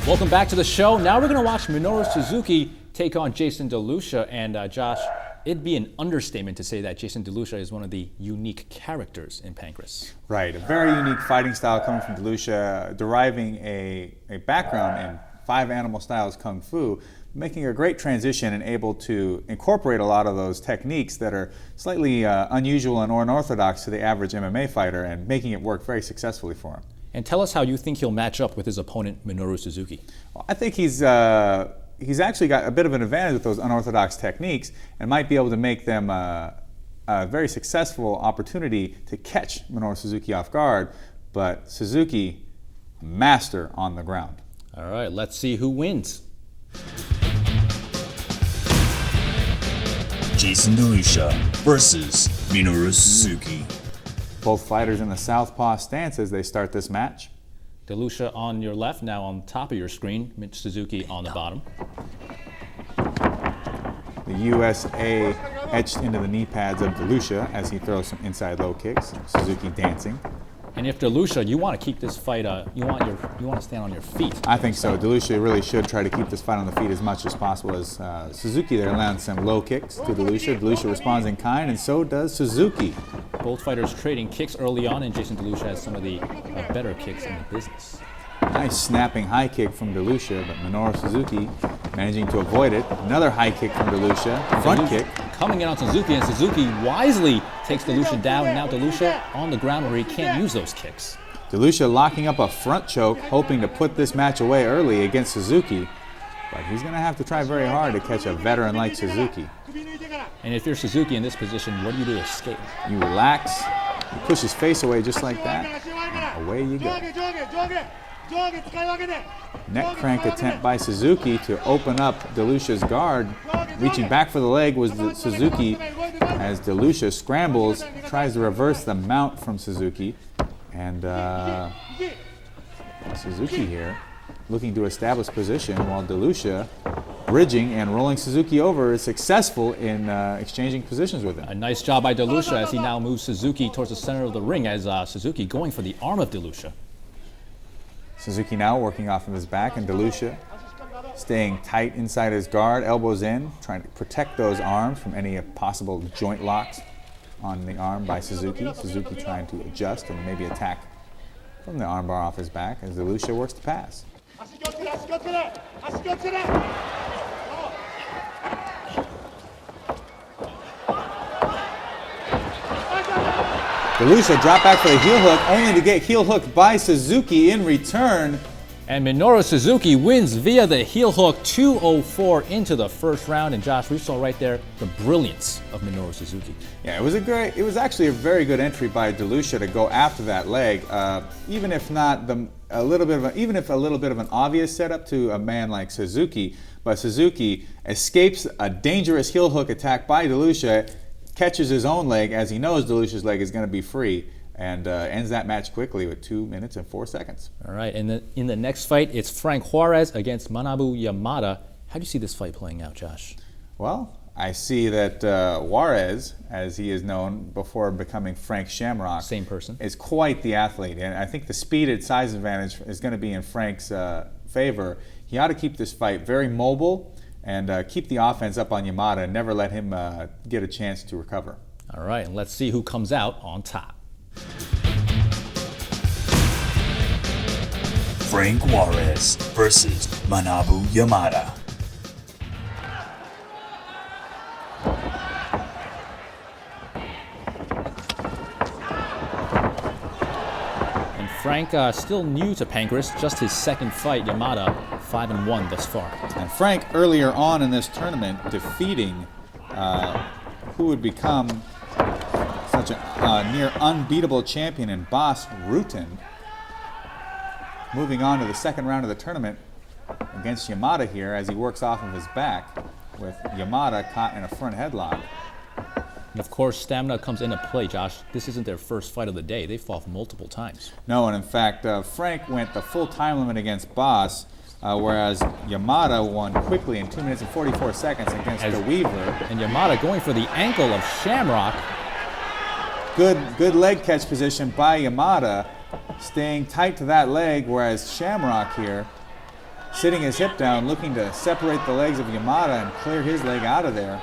Welcome back to the show. Now we're going to watch Minoru Suzuki take on Jason DeLucia. And Josh, it'd be an understatement to say that Jason DeLucia is one of the unique characters in Pancrase. Right, a very unique fighting style coming from DeLucia, deriving a background in 5 animal styles Kung Fu, making a great transition and able to incorporate a lot of those techniques that are slightly unusual and unorthodox to the average MMA fighter and making it work very successfully for him. And tell us how you think he'll match up with his opponent, Minoru Suzuki. Well, I think he's actually got a bit of an advantage with those unorthodox techniques and might be able to make them a very successful opportunity to catch Minoru Suzuki off guard, but Suzuki, master on the ground. All right, let's see who wins. Jason DeLucia versus Minoru Suzuki. Both fighters in the southpaw stance as they start this match. DeLucia on your left, now on top of your screen. Suzuki on the bottom. The USA etched into the knee pads of DeLucia as he throws some inside low kicks. Suzuki dancing. And if DeLucia, you want to keep this fight, you want to stand on your feet. I think so. DeLucia really should try to keep this fight on the feet as much as possible. As Suzuki there lands some low kicks to DeLucia. DeLucia responds in kind, and so does Suzuki. Both fighters trading kicks early on, and Jason DeLucia has some of the better kicks in the business. Nice snapping high kick from DeLucia, but Minoru Suzuki managing to avoid it. Another high kick from DeLucia, front kick. Coming in on Suzuki, and Suzuki wisely takes DeLucia down. Now DeLucia on the ground where he can't use those kicks. DeLucia locking up a front choke, hoping to put this match away early against Suzuki. But he's going to have to try very hard to catch a veteran like Suzuki. And if you're Suzuki in this position, what do you do to escape? You relax, you push his face away just like that, and away you go. Neck crank attempt by Suzuki to open up DeLucia's guard. Reaching back for the leg was Suzuki as DeLucia scrambles, tries to reverse the mount from Suzuki. And Suzuki here looking to establish position while DeLucia bridging and rolling Suzuki over is successful in exchanging positions with him. A nice job by DeLucia as he now moves Suzuki towards the center of the ring as Suzuki going for the arm of DeLucia. Suzuki now working off of his back, and DeLucia staying tight inside his guard, elbows in, trying to protect those arms from any possible joint locks on the arm by Suzuki. Suzuki trying to adjust and maybe attack from the armbar off his back as DeLucia works to pass. DeLucia dropped back for the heel hook, only to get heel hooked by Suzuki in return. And Minoru Suzuki wins via the heel hook, 2:04 into the first round. And Josh, we saw right there the brilliance of Minoru Suzuki. Yeah, it was actually a very good entry by DeLucia to go after that leg, even if a little bit of an obvious setup to a man like Suzuki. But Suzuki escapes a dangerous heel hook attack by DeLucia, catches his own leg as he knows DeLucia's leg is going to be free, and ends that match quickly with 2 minutes and 4 seconds. All right, and in the next fight, it's Frank Juarez against Manabu Yamada. How do you see this fight playing out, Josh? Well, I see that Juarez, as he is known before becoming Frank Shamrock, same person, is quite the athlete, and I think the speed and size advantage is going to be in Frank's favor. He ought to keep this fight very mobile and keep the offense up on Yamada and never let him get a chance to recover. All right, and let's see who comes out on top. Frank Juarez versus Manabu Yamada. And Frank still new to Pancrase, just his second fight. Yamada 5-1 thus far. And Frank earlier on in this tournament defeating who would become such a near unbeatable champion in Bas Rutten. Moving on to the second round of the tournament against Yamada here as he works off of his back with Yamada caught in a front headlock. And of course, stamina comes into play, Josh. This isn't their first fight of the day. They've fought multiple times. No, and in fact, Frank went the full time limit against Bas, whereas Yamada won quickly in 2 minutes and 44 seconds against the Weaver. And Yamada going for the ankle of Shamrock. Good leg catch position by Yamada, staying tight to that leg, whereas Shamrock here sitting his hip down, looking to separate the legs of Yamada and clear his leg out of there.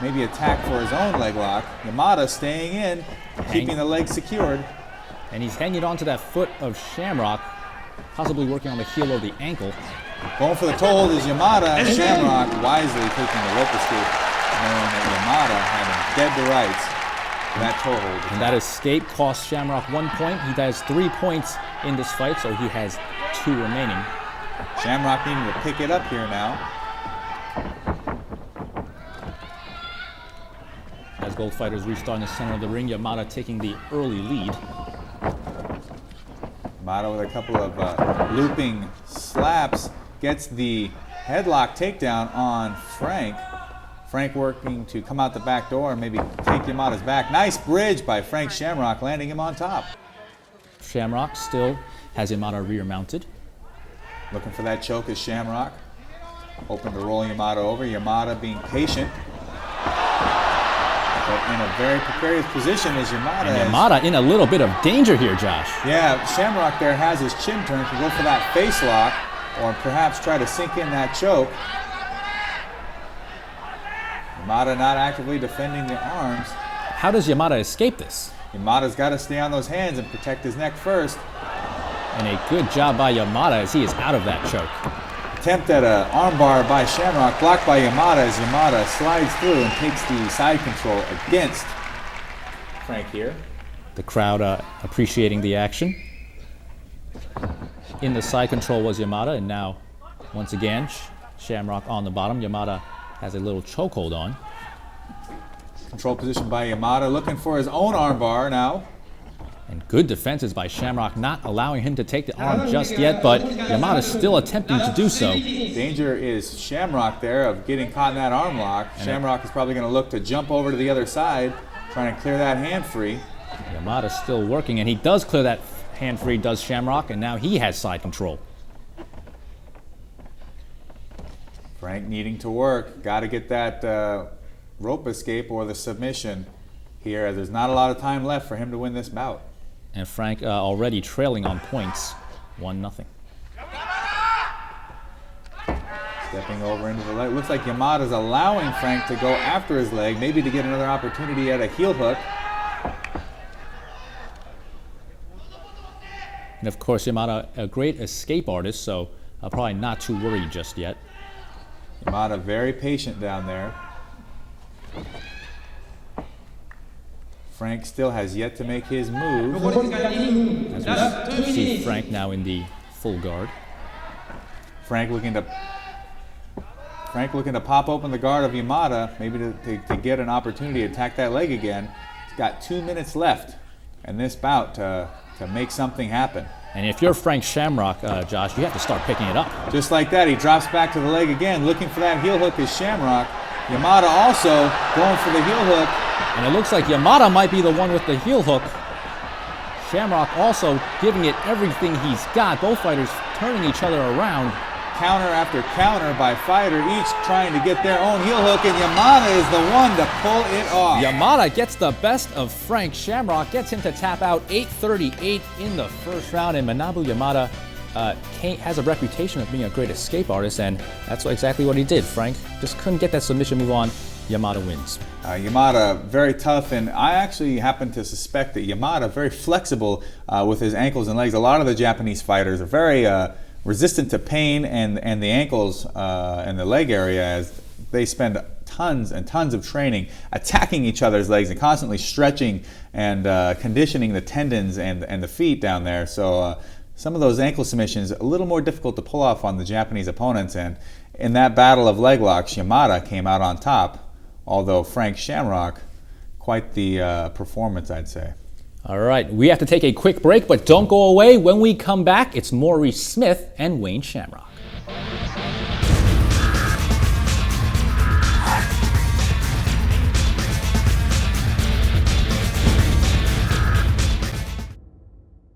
Maybe attack for his own leg lock. Yamada staying in, keeping the leg secured. And he's hanging on to that foot of Shamrock, possibly working on the heel or the ankle. Going for the toe hold is Yamada, and Shamrock wisely taking the rope escape, knowing that Yamada had him dead to rights for that toe hold. And that escape cost Shamrock 1 point. He has 3 points in this fight, so he has 2 remaining. Shamrock needing to pick it up here now. As both fighters restart in the center of the ring, Yamada taking the early lead. Yamada with a couple of looping slaps gets the headlock takedown on Frank. Frank working to come out the back door and maybe take Yamada's back. Nice bridge by Frank Shamrock, landing him on top. Shamrock still has Yamada rear mounted. Looking for that choke is Shamrock. Hoping to roll Yamada over. Yamada being patient. But in a very precarious position as Yamada. And Yamada in a little bit of danger here, Josh. Yeah, Shamrock there has his chin turned to go for that face lock or perhaps try to sink in that choke. Yamada not actively defending the arms. How does Yamada escape this? Yamada's got to stay on those hands and protect his neck first. And a good job by Yamada as he is out of that choke. Attempt at an armbar by Shamrock, blocked by Yamada as Yamada slides through and takes the side control against Frank here. The crowd appreciating the action. In the side control was Yamada, and now, once again, Shamrock on the bottom. Yamada has a little chokehold on. Control position by Yamada, looking for his own armbar now. And good defenses by Shamrock, not allowing him to take the arm just yet, but Yamada still attempting to do so. Danger is Shamrock there of getting caught in that arm lock. Shamrock is probably going to look to jump over to the other side, trying to clear that hand free. Yamada still working, and he does clear that hand free, does Shamrock, and now he has side control. Frank needing to work. Got to get that rope escape or the submission here. There's not a lot of time left for him to win this bout. And Frank already trailing on points, 1-0. Stepping over into the leg. Looks like Yamada's allowing Frank to go after his leg, maybe to get another opportunity at a heel hook. And of course, Yamada, a great escape artist, so probably not too worried just yet. Yamada very patient down there. Frank still has yet to make his move. As we see Frank now in the full guard. Frank looking to pop open the guard of Yamada, maybe to get an opportunity to attack that leg again. He's got 2 minutes left in this bout to make something happen. And if you're Frank Shamrock, Josh, you have to start picking it up. Just like that, he drops back to the leg again, looking for that heel hook is Shamrock. Yamada also going for the heel hook. And it looks like Yamada might be the one with the heel hook. Shamrock also giving it everything he's got. Both fighters turning each other around. Counter after counter by fighter, each trying to get their own heel hook, and Yamada is the one to pull it off. Yamada gets the best of Frank Shamrock, gets him to tap out 8:38 in the first round, and Minoru Yamada has a reputation of being a great escape artist, and that's exactly what he did. Frank just couldn't get that submission move on. Yamada wins. Yamada very tough, and I actually happen to suspect that Yamada very flexible with his ankles and legs. A lot of the Japanese fighters are very resistant to pain and the ankles and the leg area, as they spend tons and tons of training attacking each other's legs and constantly stretching and conditioning the tendons and the feet down there. So some of those ankle submissions a little more difficult to pull off on the Japanese opponents, and in that battle of leg locks, Yamada came out on top, although Frank Shamrock, quite the performance, I'd say. All right, we have to take a quick break, but don't go away. When we come back, it's Maurice Smith and Wayne Shamrock.